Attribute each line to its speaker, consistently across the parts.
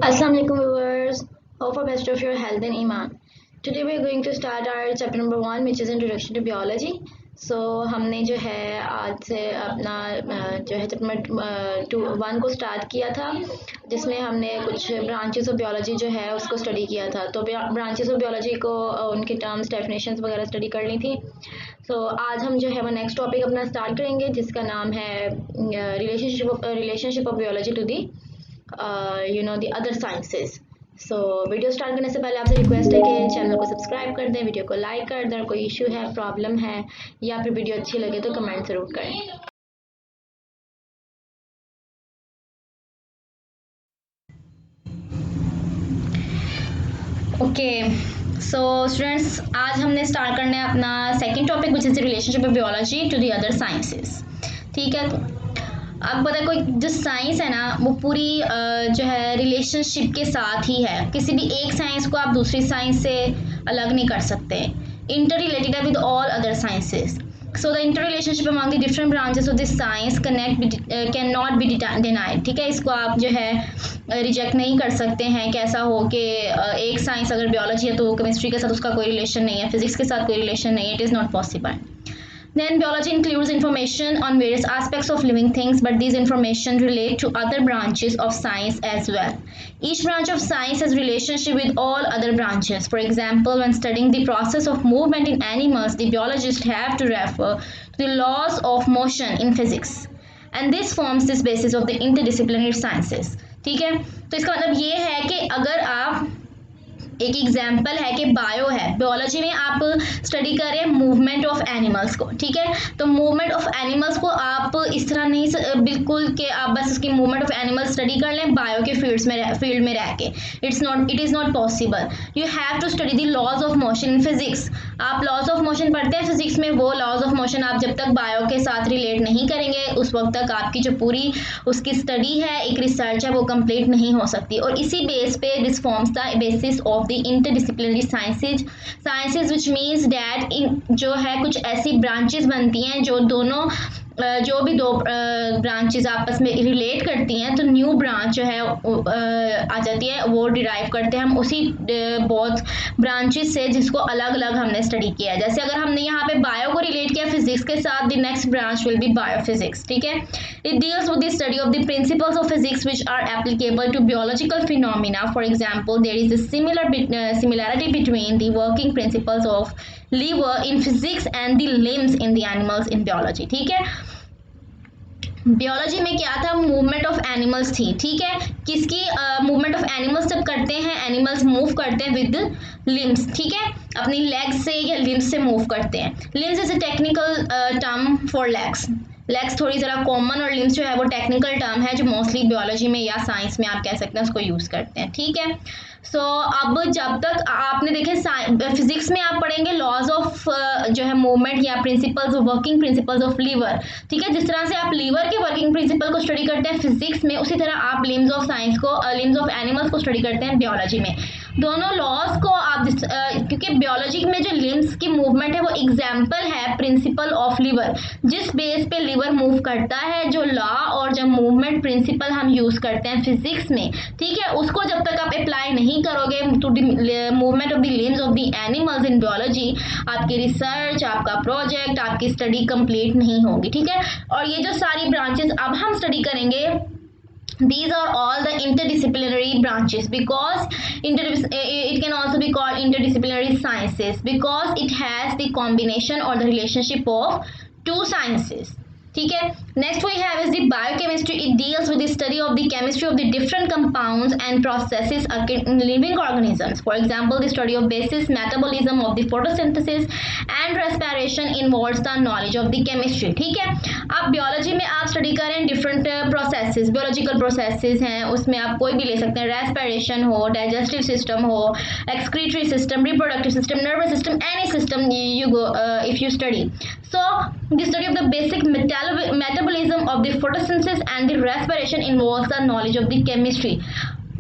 Speaker 1: Assalamu alaikum viewers. Hope for best of your health and iman. Today we are going to start our chapter number 1 which is introduction to biology. So हमने जो है आज से अपना जो है chapter 1 को स्टार्ट किया था जिसमें हमने कुछ ब्रांचेस ऑफ बियोलॉजी जो है उसको स्टडी किया था। तो ब्रांचेस ऑफ बियोलॉजी को उनके टर्म्स डेफिनेशंस वगैरह स्टडी कर ली थी। तो आज हम जो है वो नेक्स्ट टॉपिक अपना स्टार्ट करेंगे जिसका नाम है relationship of biology to the the other sciences. So video start करने से पहले आपसे रिक्वेस्ट है कि चैनल को सब्सक्राइब कर दें, वीडियो को लाइक कर दें, कोई इशू है, प्रॉब्लम है या फिर वीडियो अच्छी लगे तो कमेंट ज़रूर करें। ओके सो स्टूडेंट्स, आज हमने स्टार्ट करना है अपना second topic which is the relationship of biology to the other sciences. ठीक है, आपको पता है कोई जो साइंस है ना वो पूरी जो है रिलेशनशिप के साथ ही है। किसी भी एक साइंस को आप दूसरी साइंस से अलग नहीं कर सकते। इंटर रिलेटेड है with all other sciences. So the inter relationship among the different branches of this science can not be denied. ठीक है, इसको आप जो है रिजेक्ट नहीं कर सकते हैं। कैसा हो कि एक साइंस अगर बियोलॉजी है तो केमिस्ट्री के साथ उसका कोई रिलेशन नहीं है, फिजिक्स के साथ कोई रिलेशन नहीं है। It is not possible. Then biology includes information on various aspects of living things, but these information relate to other branches of science as well. Each branch of science has relationship with all other branches. For example, when studying the process of movement in animals, the biologists have to refer to the laws of motion in physics. And this forms the basis of the interdisciplinary sciences. ठीक है, तो इसका मतलब ये है कि अगर आप एक एग्जाम्पल है कि बायो है, बियोलॉजी में आप स्टडी कर रहे हैं मूवमेंट ऑफ एनिमल्स को। ठीक है, तो मूवमेंट ऑफ एनिमल्स को आप इस तरह नहीं बिल्कुल कि आप बस उसकी मूवमेंट ऑफ एनिमल्स स्टडी कर लें बायो के फील्ड में रह के। It is not possible. You have to study the laws of motion in physics. आप लॉज ऑफ मोशन पढ़ते हैं फिजिक्स में, वो लॉज ऑफ मोशन आप जब तक बायो के साथ रिलेट नहीं करेंगे उस वक्त तक आपकी जो पूरी उसकी स्टडी है, एक रिसर्च है, वो कंप्लीट नहीं हो सकती। और इसी बेस पे this forms the basis of the interdisciplinary sciences which means that जो है कुछ ऐसी ब्रांचेस बनती हैं जो दोनों जो भी दो ब्रांचेस आपस में रिलेट करती हैं तो न्यू ब्रांच जो है आ जाती है, वो डिराइव करते हैं हम उसी बहुत ब्रांचेस से जिसको अलग अलग हमने स्टडी किया है। जैसे अगर हमने यहाँ पे बायो को रिलेट किया फिजिक्स के साथ, the next branch will be biophysics. ठीक है, it deals with the study of the principles of physics which are applicable to biological phenomena. For example, there is a similarity between the working principles of liver in physics and the limbs in the animals in biology. ठीक है, biology में क्या था, movement of animals थी। ठीक है, किसकी movement of animals जब करते हैं, एनिमल्स मूव करते हैं विद लिम्स। ठीक है, अपनी लेग्स से या लिम्स से मूव करते हैं। Limbs is a technical term for legs. Legs थोड़ी ज़रा कॉमन और लिम्स जो है वो टेक्निकल टर्म है जो मोस्टली बियोलॉजी में या साइंस में आप कह सकते हैं उसको यूज़ करते हैं। ठीक है, सो अब जब तक आपने देखे फिजिक्स में आप पढ़ेंगे लॉज ऑफ जो है मूवमेंट या principles working principles of lever. ठीक है, जिस तरह से आप लीवर के वर्किंग प्रिंसिपल को स्टडी करते हैं फिजिक्स में, उसी तरह आप लिम्स ऑफ साइंस को लिम्स ऑफ एनिमल्स को स्टडी करते हैं बियोलॉजी में। दोनों लॉज को आप क्योंकि बियोलॉजी में जो लिम्स की मूवमेंट है वो एग्जाम्पल है प्रिंसिपल ऑफ लीवर, जिस बेस पे लीवर मूव करता है, जो लॉ और जो मूवमेंट प्रिंसिपल हम यूज़ करते हैं फिजिक्स में। ठीक है, उसको जब तक आप अप्लाई नहीं करोगे to the movement of the limbs of the animals in biology, आपकी रिसर्च, आपका प्रोजेक्ट, आपकी स्टडी कंप्लीट नहीं होगी। ठीक है, और ये जो सारी ब्रांचेस अब हम स्टडी करेंगे, these are all the interdisciplinary branches because it can also be called interdisciplinary sciences because it has the combination or the relationship of two sciences. ठीक है, next we have is the biochemistry. It deals with the study of the chemistry of the different compounds and processes in living organisms. For example, the study of basis metabolism of the photosynthesis and respiration involves the knowledge of the chemistry. ठीक है, आप biology में आप study करें different processes, बियोलॉजिकल processes हैं, उसमें आप कोई भी ले सकते हैं, रेस्पिरेशन हो, डाइजेस्टिव सिस्टम हो, excretory system, reproductive system, nervous system, any system you go if you study. So the study of the basic metabolism of the photosynthesis and the respiration involves the knowledge of the chemistry.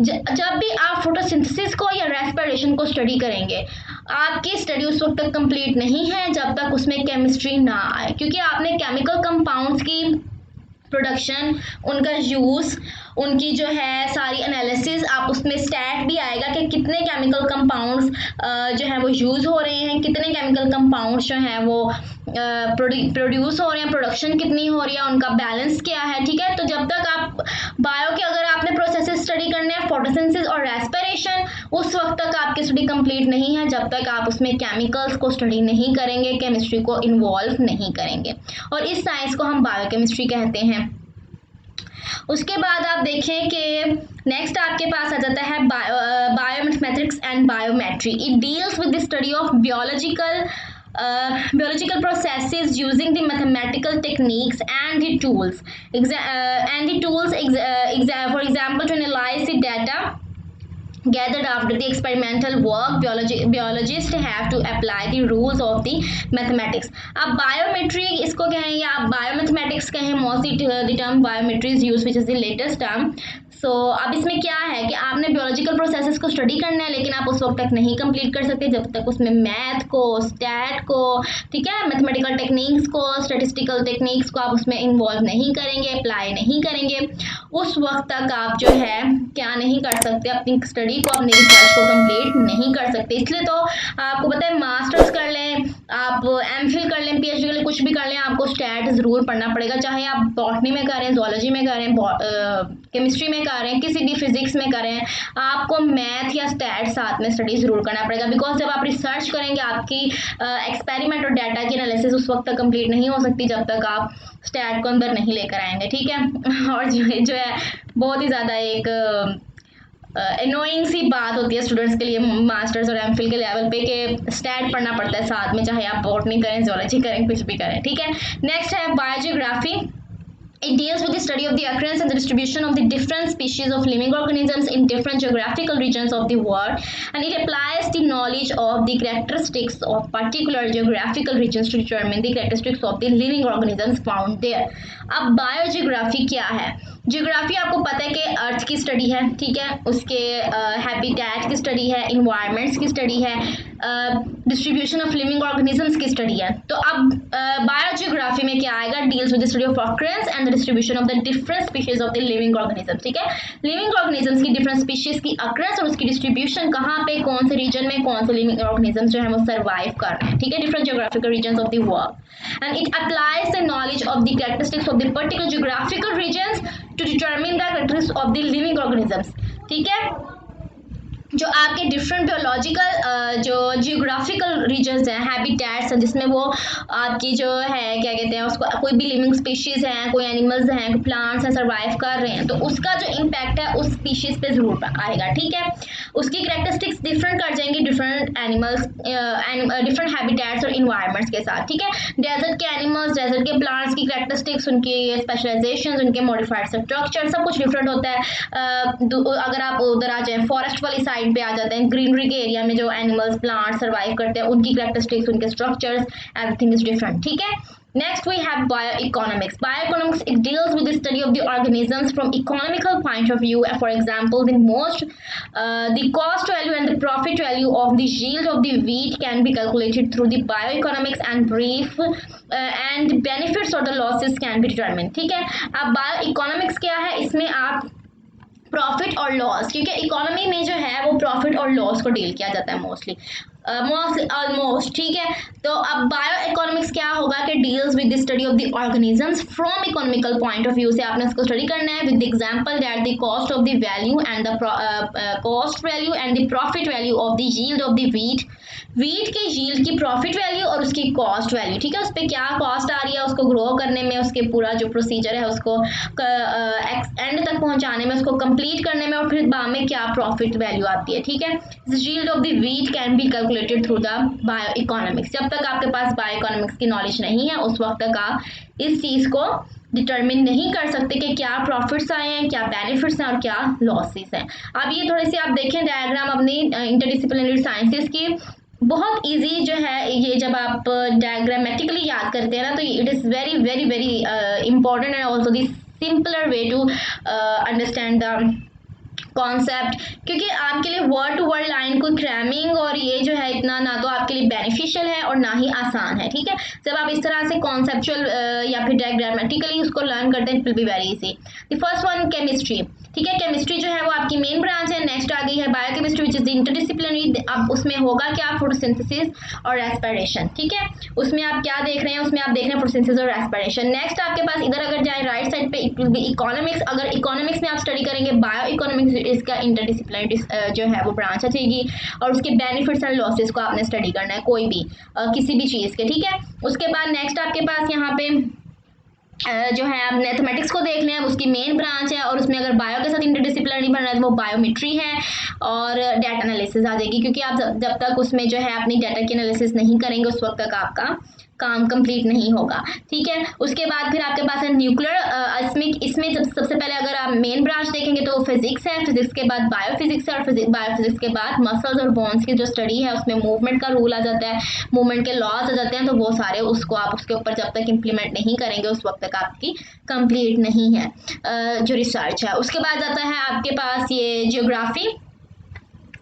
Speaker 1: जब भी आप photosynthesis को या respiration को study करेंगे, आपकी study उस वक्त तक कंप्लीट नहीं है जब तक उसमें केमिस्ट्री ना आए, क्योंकि आपने केमिकल कंपाउंड्स की प्रोडक्शन, उनका यूज़, उनकी जो है सारी एनालिसिस, आप उसमें स्टैट भी आएगा कि कितने केमिकल कंपाउंड्स जो है वो यूज़ हो रहे हैं, कितने केमिकल कंपाउंड्स जो हैं वो प्रोड्यूस हो रहे हैं, प्रोडक्शन कितनी हो रही है, उनका बैलेंस क्या है। ठीक है, तो जब तक आप बायो के अगर आपने प्रोसेसेस स्टडी करने हैं, फोटोसिंथेसिस और रेस्पिरेशन, उस वक्त तक आपकी स्टडी कंप्लीट नहीं है जब तक आप उसमें केमिकल्स को स्टडी नहीं करेंगे, केमिस्ट्री को इन्वॉल्व नहीं करेंगे, और इस साइंस को हम बायोकेमिस्ट्री कहते हैं। उसके बाद आप देखें कि नेक्स्ट आपके पास आ जाता है biomathematics and biometry. It deals with the study of biological processes using the mathematical techniques and the tools for example to analyze the data gathered after the experimental work. Biologists have to apply the rules of the mathematics. अब biometry इसको कहें या आप biomathematics कहें, mostly the term biometry is use which is the latest term. So अब इसमें क्या है कि आपने बियोलॉजिकल प्रोसेसेस को स्टडी करना है, लेकिन आप उस वक्त तक नहीं कंप्लीट कर सकते जब तक उसमें मैथ को, स्टैट को, ठीक है, मैथमेटिकल टेक्निक्स को, स्टैटिस्टिकल टेक्निक्स को आप उसमें इन्वॉल्व नहीं करेंगे, अप्लाई नहीं करेंगे, उस वक्त तक आप जो है क्या नहीं कर सकते, अपनी स्टडी को, अपनी रिसर्च को कंप्लीट नहीं कर सकते। इसलिए तो आपको पता है मास्टर्स कर लें, आप एमफिल कर लें, पीएचडी कर लें, कुछ भी कर लें, आपको स्टैट ज़रूर पढ़ना पड़ेगा, चाहे आप बॉटनी में करें, जूलॉजी में करें, केमिस्ट्री में करें, किसी भी फिजिक्स में करें, आपको मैथ या स्टैट साथ में स्टडी ज़रूर करना पड़ेगा। बिकॉज जब आप रिसर्च करेंगे आपकी एक्सपेरिमेंट और डाटा की एनालिसिस उस वक्त तक कंप्लीट नहीं हो सकती जब तक आप स्टैट को अंदर नहीं लेकर आएंगे। ठीक है, और जो है बहुत ही ज़्यादा एक एनोइंग सी बात होती है स्टूडेंट्स के लिए मास्टर्स और एमफिल के लेवल पे कि स्टैट पढ़ना पड़ता है साथ में, चाहे आप बॉटनी करें, जूलॉजी करें, कुछ भी करें। ठीक है, नेक्स्ट है biogeography. It deals with the study of the occurrence and the distribution of the different species of living organisms in different geographical regions of the world, and it applies the knowledge of the characteristics of particular geographical regions to determine the characteristics of the living organisms found there. अब biogeography क्या है? Geography आपको पता है कि अर्थ की study है, ठीक है, उसके हैबिटेट की स्टडी है, इन्वायरमेंट्स की स्टडी है, डिस्ट्रीब्यूशन ऑफ लिविंग ऑर्गेनिजम्स की स्टडी है। तो अब बायोजियोग्राफी में क्या आएगा? Deals with the study of occurrence and the distribution of the different species of the living organisms. ठीक है, लिविंग ऑर्गेनिजम्स की डिफरेंट स्पीशीज की अकरेंस और उसकी डिस्ट्रीब्यूशन कहाँ पे, कौन से रीजन में, कौन से लिविंग ऑर्गेनिजम्स जो है वो सर्वाइव कर रहे हैं। ठीक है, different geographical regions of the world, and it applies the knowledge of the characteristics of the particular geographical regions to determine the characteristics of the living organisms. ठीक है, जो आपके डिफरेंट बियोलॉजिकल जो जियोग्राफिकल रीजन्स हैं, हैबिटेट्स हैं, जिसमें वो आपकी जो है क्या कहते हैं उसको, कोई भी लिविंग स्पीशीज़ हैं, कोई एनिमल्स हैं, कोई प्लांट्स हैं, सर्वाइव कर रहे हैं, तो उसका जो इम्पैक्ट है उस स्पीशीज़ पे ज़रूर आएगा। ठीक है, उसकी कैरेक्टरिस्टिक्स डिफरेंट कर जाएंगी डिफरेंट एनिमल्स, डिफरेंट हैबिटेट्स और इन्वायरमेंट्स के साथ। ठीक है, डेजर्ट के एनिमल्स, डेजर्ट के प्लांट्स की कैरेक्टरिस्टिक्स, उनकी स्पेशलाइजेशन, उनके मॉडिफाइड स्ट्रक्चर, सब कुछ डिफरेंट होता है। अगर आप उधर आ जाएँ फॉरेस्ट वाली साइड पे आ जाते हैं, ग्रीनरी के एरिया में जो एनिमल्स, प्लांट्स सर्वाइव करते हैं, उनकी कैरेक्टरिस्टिक्स, उनके स्ट्रक्चर्स, एवरीथिंग इज डिफरेंट। ठीक है, next we have bioeconomics. Bioeconomics, it deals with the study of the organisms from economical point of view. For example, the cost value and the profit value of the yield of the wheat can be calculated through the bioeconomics, and and the benefits or the losses can be determined. ठीक है, अब bioeconomics क्या है? इसमें आप profit और loss, क्योंकि economy में जो है वो प्रॉफिट और लॉस को डील किया जाता है मोस्टली ऑलमोस्ट। ठीक है, तो अब बायो इकोनॉमिक्स क्या होगा कि deals with the study of the organisms from economical point of view से आपने इसको स्टडी करना है, with example that the cost of the value and the cost value and the profit value of the yield of the wheat के yield की profit value और उसकी cost value. ठीक है, उस पर क्या कॉस्ट आ रही है, उसको ग्रो करने में, उसके पूरा जो प्रोसीजर है उसको एंड तक पहुंचाने में, उसको कंप्लीट करने में, और फिर बाद में क्या प्रॉफिट वैल्यू आती है। ठीक है, yield of the wheat can be calculated through the bio economics. जब तक आपके पास बायो इकोनॉमिक्स की नॉलेज नहीं है उस वक्त तक आप इस चीज़ को डिटरमिन नहीं कर सकते कि क्या प्रॉफिट्स आए हैं, क्या बेनिफिट्स हैं और क्या लॉसेस हैं। अब ये थोड़ी सी आप देखें डायग्राम अपनी इंटरडिसिप्लिनरी साइंसेस की, बहुत इजी जो है ये, जब आप डायग्रामेटिकली याद करते हैं ना तो it is very very very important and also the simpler way to understand the concept, क्योंकि आपके लिए वर्ड टू वर्ड लाइन को क्रैमिंग और ये जो है इतना ना तो आपके लिए बेनिफिशियल है और ना ही आसान है, ठीक है। जब आप इस तरह से कॉन्सेप्चुअल या फिर ग्रामेटिकली उसको लर्न करते हैं, it will be very easy. The first one chemistry, ठीक है। केमिस्ट्री जो है वो आपकी मेन ब्रांच है। नेक्स्ट आ गई है biochemistry which is the interdisciplinary. अब उसमें होगा क्या, फोटोसिंथेसिस और रेस्पिरेशन, ठीक है। उसमें आप क्या देख रहे हैं, उसमें आप देख रहे हैं फोटोसिंथेसिस और रेस्पिरेशन। नेक्स्ट आपके पास इधर अगर जाए राइट साइड पे, इट विल बी इकोनॉमिक्स। अगर इकोनॉमिक्स में आप स्टडी करेंगे बायो इकोनॉमिक्स, इसका इंटरडिसिप्लिनरी जो है वो ब्रांच है और उसके बेनिफिट्स एंड लॉसेस को आपने स्टडी करना है, कोई भी किसी भी चीज़ के, ठीक है। उसके बाद नेक्स्ट आपके पास यहाँ पे जो है आप मैथमेटिक्स को देख लें, उसकी मेन ब्रांच है और उसमें अगर बायो के साथ इंटरडिसिप्लिनरी बन रहा है तो वो बायोमेट्री है और डाटा एनालिसिस आ जाएगी, क्योंकि आप जब तक उसमें जो है अपनी डाटा की एनालिसिस नहीं करेंगे उस वक्त तक आपका काम कंप्लीट नहीं होगा, ठीक है। उसके बाद फिर आपके पास है न्यूक्लियर। इसमें जब सबसे पहले अगर आप मेन ब्रांच देखेंगे तो फिजिक्स है, फिजिक्स के बाद बायोफिजिक्स है और बायोफिजिक्स के बाद मसल्स और बोन्स की जो स्टडी है उसमें मूवमेंट का रूल आ जाता है, मूवमेंट के लॉज आ जाते हैं, तो वो सारे उसको आप उसके ऊपर जब तक इम्प्लीमेंट नहीं करेंगे उस वक्त तक आपकी कंप्लीट नहीं है जो रिसर्च है। उसके बाद आता है आपके पास ये जियोग्राफी।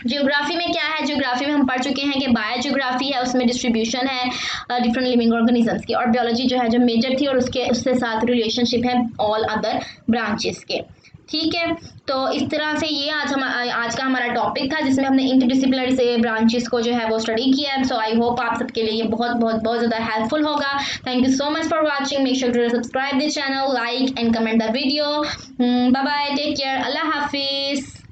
Speaker 1: जियोग्राफी में क्या है, जियोग्राफी में हम पढ़ चुके हैं कि बायो जियोग्राफी है, उसमें डिस्ट्रीब्यूशन है डिफरेंट लिविंग ऑर्गेनिजम्स की, और बायोलॉजी जो है जो मेजर थी और उससे साथ रिलेशनशिप है ऑल अदर ब्रांचेस के, ठीक है। तो इस तरह से ये आज का हमारा टॉपिक था जिसमें हमने इंटरडिसिप्लिनरी से ब्रांचेस को जो है वो स्टडी किया है। सो आई होप आप सबके लिए ये बहुत बहुत बहुत ज़्यादा हेल्पफुल होगा। Thank you so much for watching. Make sure to subscribe the channel, like and comment the video. Bye bye, take care, अल्लाह हाफिज़।